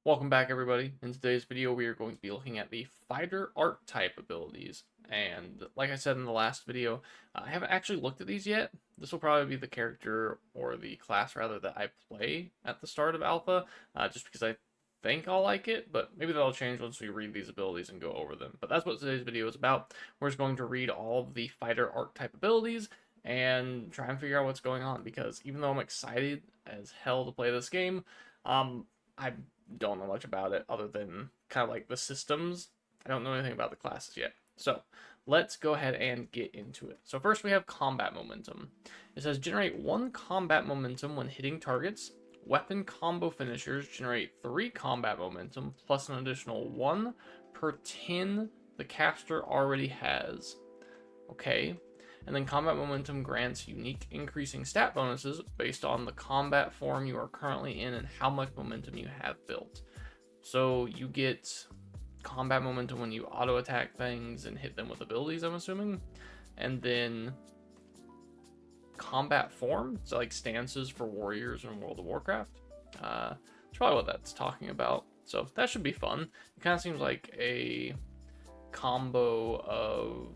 Welcome back, everybody. In today's video, we are going to be looking at the fighter archetype abilities. And like I said in the last video, I haven't actually looked at these yet. This will probably be the character, or the class rather, that I play at the start of Alpha, just because I think I'll like it, but maybe that'll change once we read these abilities and go over them. But that's what today's video is about. We're just going to read all of the fighter archetype abilities and try and figure out what's going on, because even though I'm excited as hell to play this game, I don't know much about it other than kind of like the systems. I don't know anything about the classes yet. So let's go ahead and get into it. So first we have combat momentum. It says generate 1 combat momentum when hitting targets. Weapon combo finishers generate 3 combat momentum plus an additional 1 per 10 the caster already has. Okay. And then combat momentum grants unique increasing stat bonuses based on the combat form you are currently in and how much momentum you have built. So you get combat momentum when you auto attack things and hit them with abilities, I'm assuming. And then combat form, so like stances for warriors in World of Warcraft. That's probably what that's talking about. So that should be fun. It kind of seems like a combo of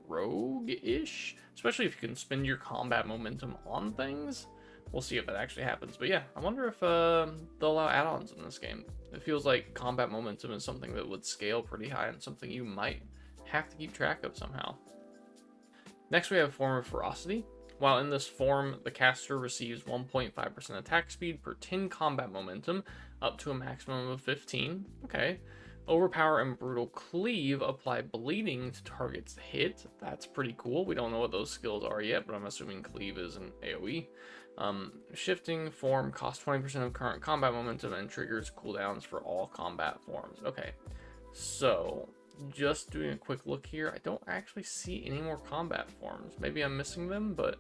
rogue-ish, especially if you can spend your combat momentum on things. We'll see if that actually happens. But yeah, I wonder if they'll allow add-ons in this game. It feels like combat momentum is something that would scale pretty high and something you might have to keep track of somehow. Next we have Form of Ferocity. While in this form, the caster receives 1.5% attack speed per 10 combat momentum, up to a maximum of 15. Okay. Overpower and Brutal Cleave apply bleeding to targets hit. That's pretty cool. We don't know what those skills are yet, but I'm assuming Cleave is an AoE. Shifting form costs 20% of current combat momentum and triggers cooldowns for all combat forms. Okay, so just doing a quick look here, I don't actually see any more combat forms. Maybe I'm missing them, but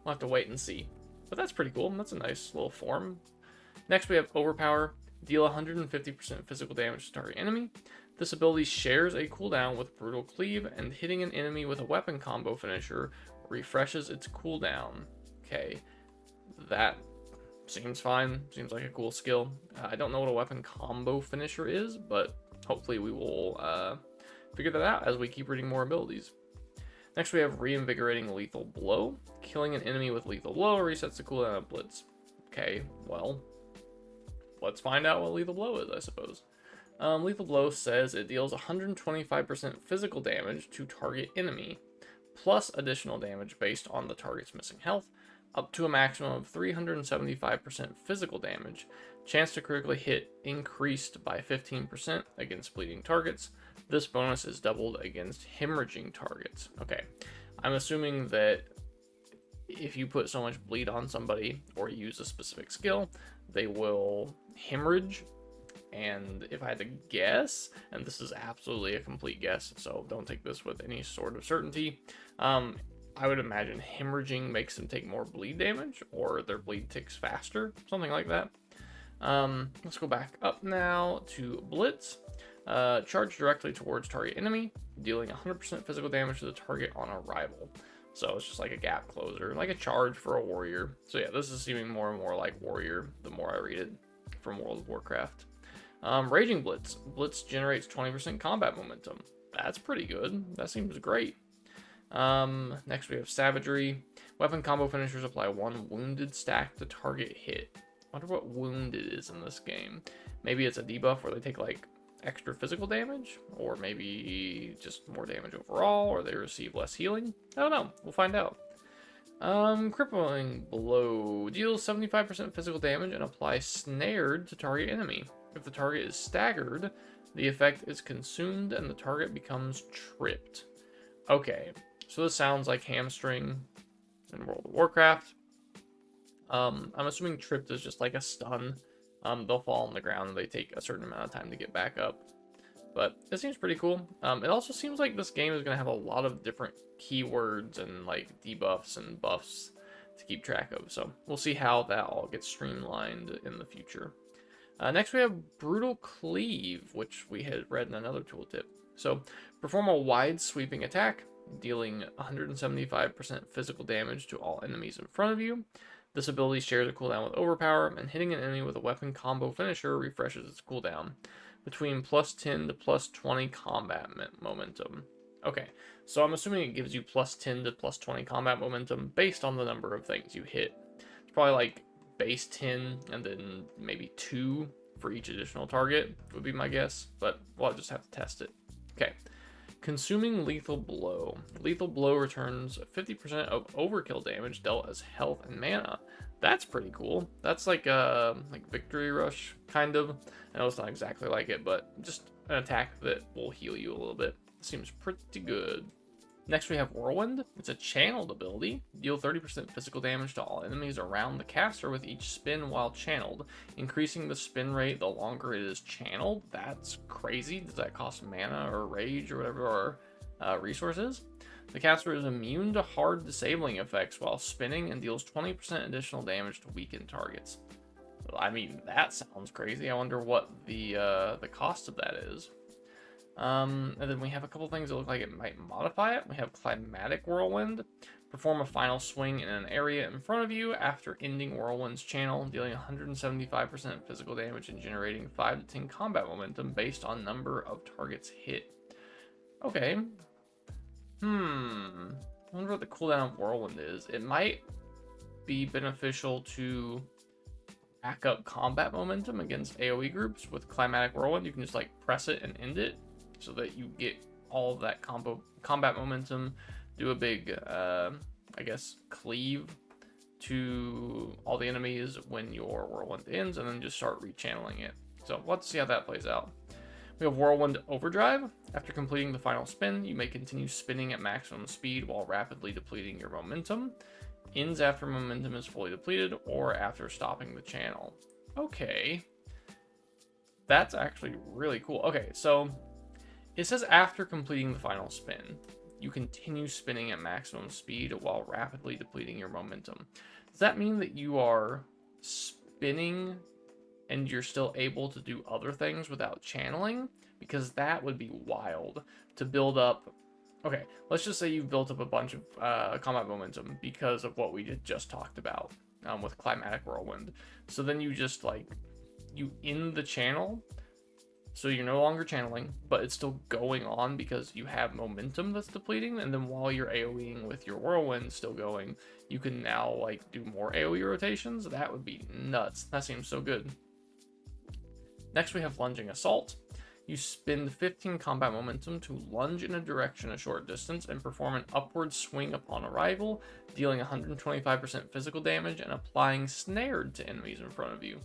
we'll have to wait and see. But that's pretty cool. That's a nice little form. Next we have Overpower. Deal 150% physical damage to target enemy. This ability shares a cooldown with Brutal Cleave, and hitting an enemy with a weapon combo finisher refreshes its cooldown. Okay, that seems fine. Seems like a cool skill. I don't know what a weapon combo finisher is, but hopefully we will figure that out as we keep reading more abilities. Next we have Reinvigorating Lethal Blow. Killing an enemy with Lethal Blow resets the cooldown of Blitz. Okay, well, let's find out what Lethal Blow is, I suppose. Lethal Blow says it deals 125% physical damage to target enemy, plus additional damage based on the target's missing health, up to a maximum of 375% physical damage. Chance to critically hit increased by 15% against bleeding targets. This bonus is doubled against hemorrhaging targets. Okay, I'm assuming that if you put so much bleed on somebody or use a specific skill, they will hemorrhage. And if I had to guess, and this is absolutely a complete guess, so don't take this with any sort of certainty, I would imagine hemorrhaging makes them take more bleed damage, or their bleed ticks faster, something like that. Let's go back up now to Blitz. Charge directly towards target enemy, dealing 100% physical damage to the target on arrival. So it's just like a gap closer, like a charge for a warrior. So yeah, this is seeming more and more like warrior the more I read it from World of Warcraft. Raging Blitz. Blitz generates 20% combat momentum. That's pretty good. That seems great. Next we have Savagery. Weapon combo finishers apply 1 wounded stack to target hit. I wonder what wounded is in this game. Maybe it's a debuff where they take like extra physical damage, or maybe just more damage overall, or they receive less healing. I don't know. We'll find out. Crippling Blow deals 75% physical damage and applies snared to target enemy. If the target is staggered, the effect is consumed and the target becomes tripped. Okay, so this sounds like hamstring in World of Warcraft. I'm assuming tripped is just like a stun. They'll fall on the ground and they take a certain amount of time to get back up. But it seems pretty cool. It also seems like this game is going to have a lot of different keywords and like debuffs and buffs to keep track of. So we'll see how that all gets streamlined in the future. Next we have Brutal Cleave, which we had read in another tooltip. So perform a wide sweeping attack, dealing 175% physical damage to all enemies in front of you. This ability shares a cooldown with Overpower, and hitting an enemy with a weapon combo finisher refreshes its cooldown between +10 to +20 combat momentum. Okay, so I'm assuming it gives you +10 to +20 combat momentum based on the number of things you hit. It's probably like base 10 and then maybe 2 for each additional target would be my guess, but we'll just have to test it. Okay. Consuming Lethal Blow. Lethal Blow returns 50% of overkill damage dealt as health and mana. That's pretty cool. That's like Victory Rush, kind of. I know it's not exactly like it, but just an attack that will heal you a little bit. Seems pretty good. Next we have Whirlwind. It's a channeled ability. Deal 30% physical damage to all enemies around the caster with each spin while channeled, increasing the spin rate the longer it is channeled. That's crazy. Does that cost mana or rage or whatever our resource is? The caster is immune to hard disabling effects while spinning and deals 20% additional damage to weakened targets. I mean, that sounds crazy. I wonder what the cost of that is. And then we have a couple things that look like it might modify it. We have Climatic Whirlwind. Perform a final swing in an area in front of you after ending Whirlwind's channel, dealing 175% physical damage and generating 5 to 10 combat momentum based on number of targets hit. Okay. I wonder what the cooldown of Whirlwind is. It might be beneficial to back up combat momentum against AoE groups. With Climatic Whirlwind, you can just like press it and end it, so that you get all of that combat momentum, do a big, I guess, cleave to all the enemies when your Whirlwind ends, and then just start rechanneling it. So let's see how that plays out. We have Whirlwind Overdrive. After completing the final spin, you may continue spinning at maximum speed while rapidly depleting your momentum. Ends after momentum is fully depleted or after stopping the channel. Okay. That's actually really cool. Okay, so it says after completing the final spin, you continue spinning at maximum speed while rapidly depleting your momentum. Does that mean that you are spinning and you're still able to do other things without channeling? Because that would be wild to build up. Okay, let's just say you've built up a bunch of combat momentum because of what we just talked about with Climatic Whirlwind. So then you just you end the channel. So you're no longer channeling, but it's still going on because you have momentum that's depleting. And then while you're AoEing with your Whirlwind still going, you can now do more AoE rotations. That would be nuts. That seems so good. Next we have Lunging Assault. You spend 15 combat momentum to lunge in a direction a short distance and perform an upward swing upon arrival, dealing 125% physical damage and applying snared to enemies in front of you.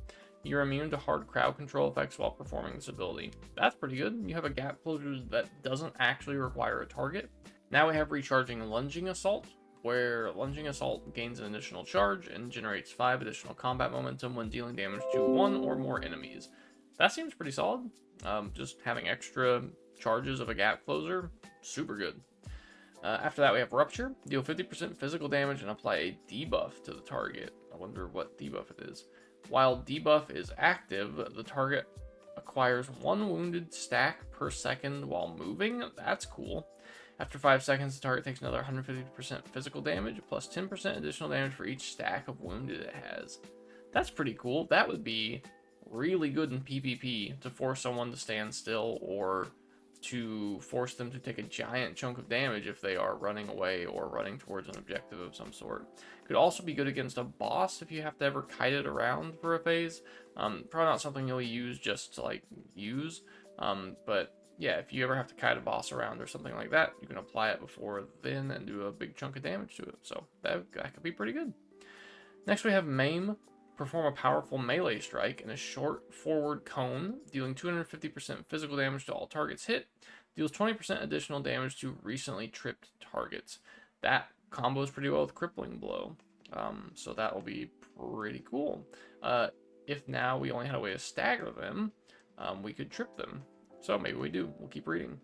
You're immune to hard crowd control effects while performing this ability. That's pretty good. You have a gap closure that doesn't actually require a target. Now we have Recharging Lunging Assault, where Lunging Assault gains an additional charge and generates 5 additional combat momentum when dealing damage to 1 or more enemies. That seems pretty solid. Just having extra charges of a gap closer, super good. After that we have Rupture. Deal 50% physical damage and apply a debuff to the target. I wonder what debuff it is. While debuff is active, the target acquires 1 wounded stack per second while moving. That's cool. After 5 seconds, the target takes another 150% physical damage, plus 10% additional damage for each stack of wounded it has. That's pretty cool. That would be really good in PvP to force someone to stand still or to force them to take a giant chunk of damage if they are running away or running towards an objective of some sort. Could also be good against a boss if you have to ever kite it around for a phase. Probably not something you'll use just to use, but yeah, if you ever have to kite a boss around or something like that, you can apply it before then and do a big chunk of damage to it. So that could be pretty good. Next we have Maim. Perform a powerful melee strike in a short forward cone, dealing 250% physical damage to all targets hit. Deals 20% additional damage to recently tripped targets. That combos pretty well with Crippling Blow. So that will be pretty cool. If now we only had a way to stagger them, we could trip them. So maybe we do. We'll keep reading.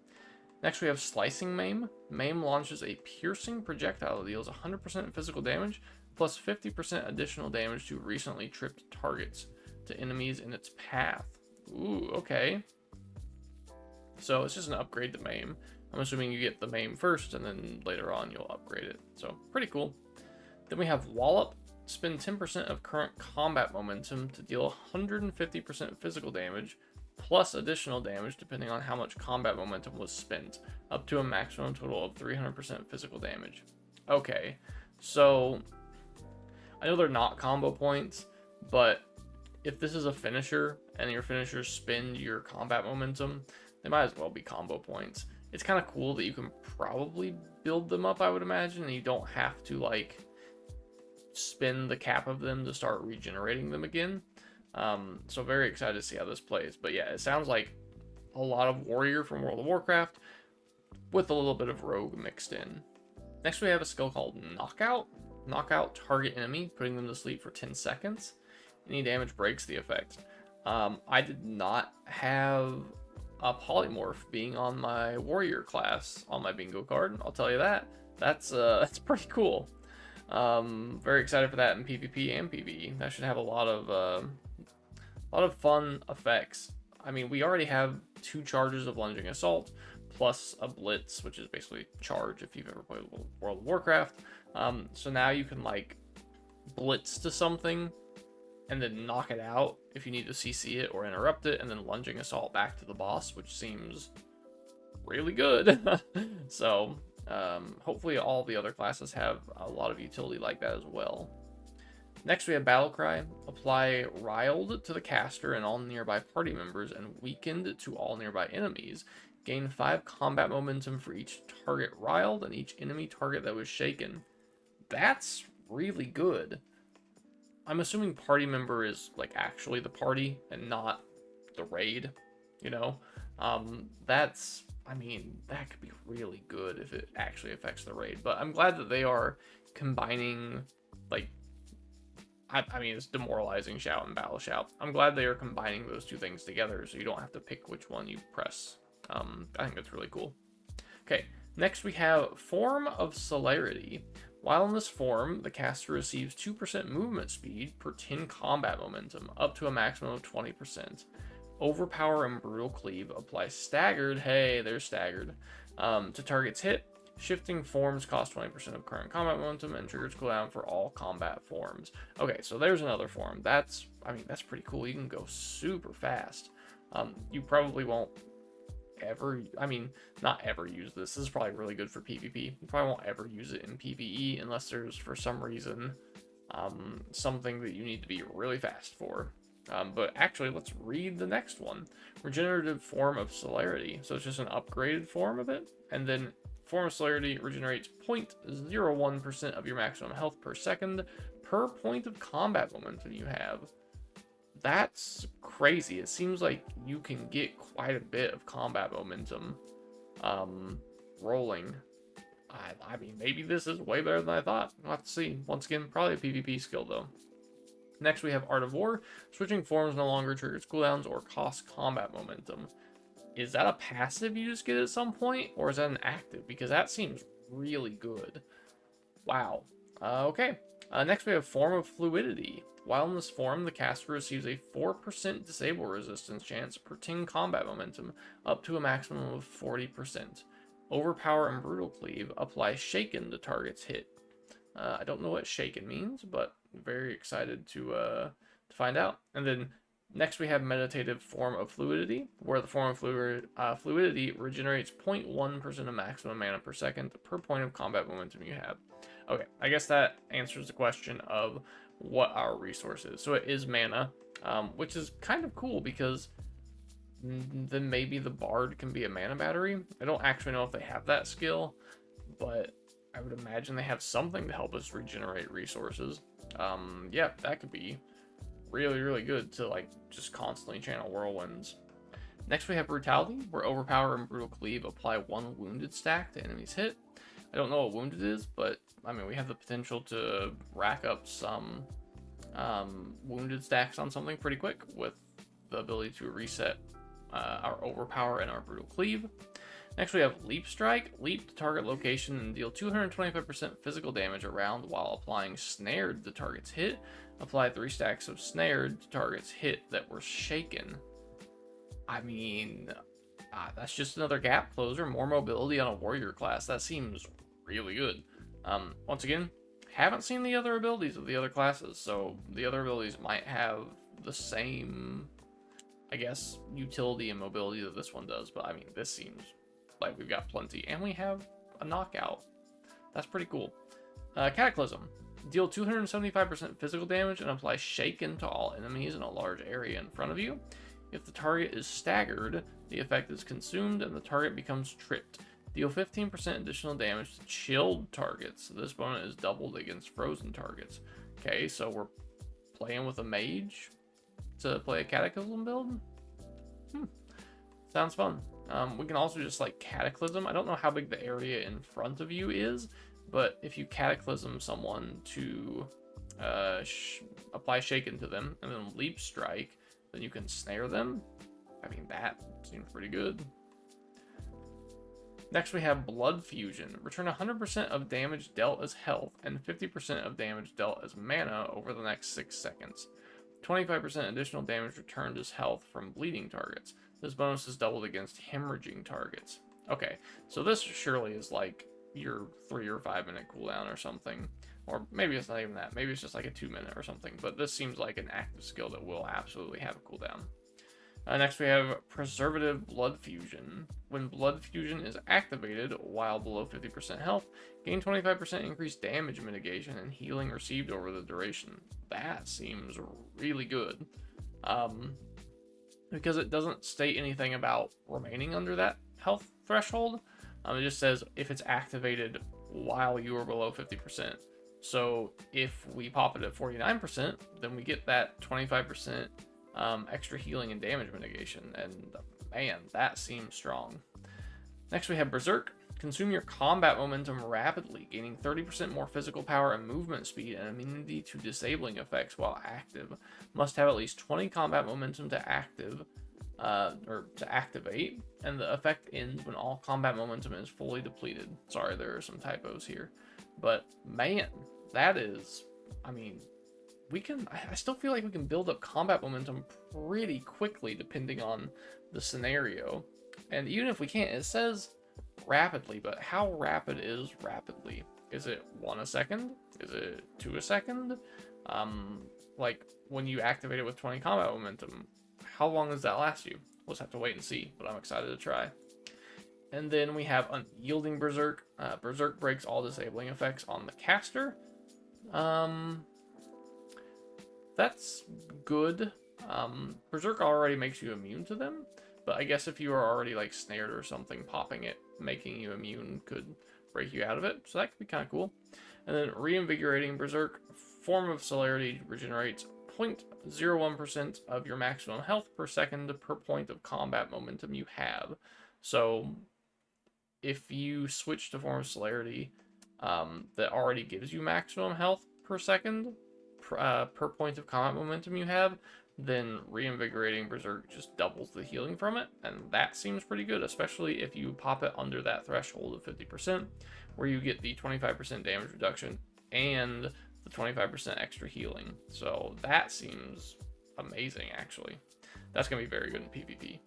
Next we have Slicing Maim. Maim launches a piercing projectile that deals 100% physical damage, plus 50% additional damage to recently tripped targets to enemies in its path. Ooh, okay. So it's just an upgrade to Maim. I'm assuming you get the Maim first, and then later on you'll upgrade it. So pretty cool. Then we have Wallop. spend 10% of current combat momentum to deal 150% physical damage, plus additional damage depending on how much combat momentum was spent, up to a maximum total of 300% physical damage. Okay, so I know they're not combo points, but if this is a finisher and your finishers spend your combat momentum, they might as well be combo points. It's kind of cool that you can probably build them up, I would imagine, and you don't have to like spend the cap of them to start regenerating them again. So very excited to see how this plays. But yeah, it sounds like a lot of warrior from World of Warcraft with a little bit of rogue mixed in. Next we have a skill called Knockout. Knockout target enemy, putting them to sleep for 10 seconds. Any damage breaks the effect. I did not have a polymorph being on my warrior class on my bingo card. I'll tell you that. That's pretty cool. Very excited for that in PvP and PvE. That should have a lot of fun effects. I mean, we already have 2 charges of lunging assault plus a blitz, which is basically charge if you've ever played World of Warcraft. So now you can like blitz to something and then knock it out if you need to CC it or interrupt it, and then lunging assault back to the boss, which seems really good. So hopefully all the other classes have a lot of utility like that as well. Next we have Battle Cry. Apply Riled to the caster and all nearby party members, and Weakened to all nearby enemies. Gain 5 combat momentum for each target riled and each enemy target that was shaken. That's really good. I'm assuming party member is like actually the party and not the raid, you know? I mean, that could be really good if it actually affects the raid. But I'm glad that they are combining, like, I mean, it's demoralizing shout and battle shout. I'm glad they are combining those 2 things together so you don't have to pick which one you press. I think that's really cool. Okay, next we have Form of Celerity. While in this form, the caster receives 2% movement speed per 10 combat momentum, up to a maximum of 20%. Overpower and Brutal Cleave apply staggered, hey, they're staggered, to targets hit. Shifting forms cost 20% of current combat momentum and triggers cooldown for all combat forms. Okay, so there's another form. That's pretty cool. You can go super fast. You probably won't ever, not ever use this. This is probably really good for PvP. You probably won't ever use it in PvE unless there's, for some reason, something that you need to be really fast for. But actually, let's read the next one. Regenerative Form of Celerity. So it's just an upgraded form of it. And then Form of Celerity regenerates 0.01% of your maximum health per second per point of combat momentum you have. That's crazy. It seems like you can get quite a bit of combat momentum rolling. I mean, maybe this is way better than I thought. We'll have to see. Once again, probably a PvP skill, though. Next, we have Art of War. Switching forms no longer triggers cooldowns or costs combat momentum. Is that a passive you just get at some point, or is that an active? Because that seems really good. Wow. Okay. Next, we have Form of Fluidity. While in this form, the caster receives a 4% disable resistance chance per 10 combat momentum, up to a maximum of 40%. Overpower and Brutal Cleave apply Shaken to targets hit. I don't know what Shaken means, but I'm very excited to find out. And then next we have Meditative Form of Fluidity, where the Form of Fluidity regenerates 0.1% of maximum mana per second per point of combat momentum you have. Okay, I guess that answers the question of what our resource is. So it is mana, which is kind of cool because then maybe the Bard can be a mana battery. I don't actually know if they have that skill, but I would imagine they have something to help us regenerate resources. Yeah, that could be really, really good to like just constantly channel whirlwinds. Next we have Brutality, where Overpower and Brutal Cleave apply 1 wounded stack to enemies hit. I don't know what wounded is, but I mean, we have the potential to rack up some wounded stacks on something pretty quick with the ability to reset our Overpower and our Brutal Cleave. Next, we have Leap Strike. Leap to target location and deal 225% physical damage around while applying Snared to target's hit. Apply 3 stacks of Snared to target's hit that were shaken. I mean, that's just another gap closer, more mobility on a warrior class. That seems really good. Once again, Haven't seen the other abilities of the other classes, so the other abilities might have the same, I guess, utility and mobility that this one does, but I mean, this seems like we've got plenty. And we have a knockout. That's pretty cool. Cataclysm. Deal 275% physical damage and apply Shaken to all enemies in a large area in front of you. If the target is staggered, the effect is consumed and the target becomes tripped. Deal 15% additional damage to chilled targets. This bonus is doubled against frozen targets. Okay, so we're playing with a mage to play a Cataclysm build? Sounds fun. We can also just like Cataclysm. I don't know how big the area in front of you is, but if you Cataclysm someone to apply Shaken to them and then Leap Strike, then you can snare them. I mean, that seems pretty good. Next we have Blood Fusion. Return 100% of damage dealt as health and 50% of damage dealt as mana over the next 6 seconds. 25% additional damage returned as health from bleeding targets. This bonus is doubled against hemorrhaging targets. Okay, so this surely is like your 3 or 5 minute cooldown or something. Or maybe it's not even that. Maybe it's just like a 2 minute or something. But this seems like an active skill that will absolutely have a cooldown. Next we have Preservative Blood Fusion. When Blood Fusion is activated while below 50% health, gain 25% increased damage mitigation and healing received over the duration. That seems really good. Because it doesn't state anything about remaining under that health threshold. It just says if it's activated while you are below 50%. So if we pop it at 49%, then we get that 25% extra healing and damage mitigation, and man, that seems strong. Next we have Berserk. Consume your combat momentum rapidly, gaining 30% more physical power and movement speed and immunity to disabling effects while active. Must have at least 20 combat momentum to activate, and the effect ends when all combat momentum is fully depleted. Sorry, there are some typos here, but man, that is, I mean, I still feel like we can build up combat momentum pretty quickly depending on the scenario. And even if we can't, it says rapidly, but how rapid is rapidly? Is it 1 a second? Is it 2 a second? Like when you activate it with 20 combat momentum, how long does that last you? We'll just have to wait and see, but I'm excited to try. And then we have Unyielding Berserk. Berserk breaks all disabling effects on the caster. That's good. Berserk already makes you immune to them, but I guess if you are already like snared or something, popping it, making you immune could break you out of it, so that could be kind of cool. And then Reinvigorating Berserk, form of Celerity, regenerates 0.01% of your maximum health per second per point of combat momentum you have. So if you switch to form of Celerity, that already gives you maximum health per second, per point of combat momentum you have, then Reinvigorating Berserk just doubles the healing from it, and that seems pretty good, especially if you pop it under that threshold of 50%, where you get the 25% damage reduction and the 25% extra healing. So that seems amazing, actually. That's going to be very good in PvP.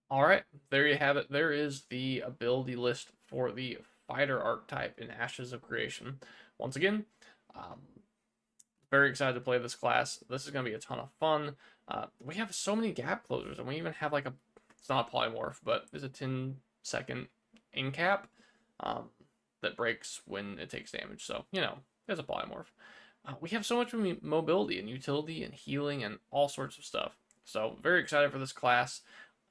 Alright, there you have it. There is the ability list for the Fighter archetype in Ashes of Creation. Once again, very excited to play this class. This is going to be a ton of fun. We have so many gap closers, and we even have like it's not a polymorph, but there's a 10-second in cap that breaks when it takes damage. So, you know, there's a polymorph. We have so much mobility and utility and healing and all sorts of stuff. So, very excited for this class.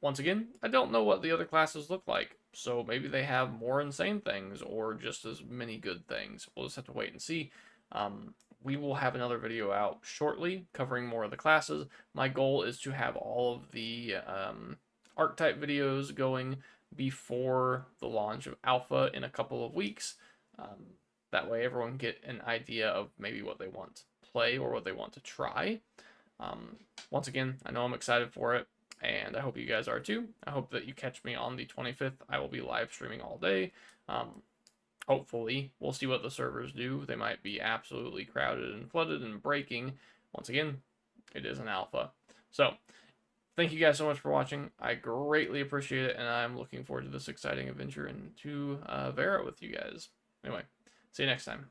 Once again, I don't know what the other classes look like. So, maybe they have more insane things or just as many good things. We'll just have to wait and see. We will have another video out shortly covering more of the classes. My goal is to have all of the archetype videos going before the launch of Alpha in a couple of weeks. That way everyone can get an idea of maybe what they want to play or what they want to try. Once again, I know I'm excited for it, and I hope you guys are too. I hope that you catch me on the 25th. I will be live streaming all day. Hopefully, we'll see what the servers do. They might be absolutely crowded and flooded and breaking. Once again, it is an alpha. So, thank you guys so much for watching. I greatly appreciate it, and I'm looking forward to this exciting adventure into Vera with you guys. Anyway, see you next time.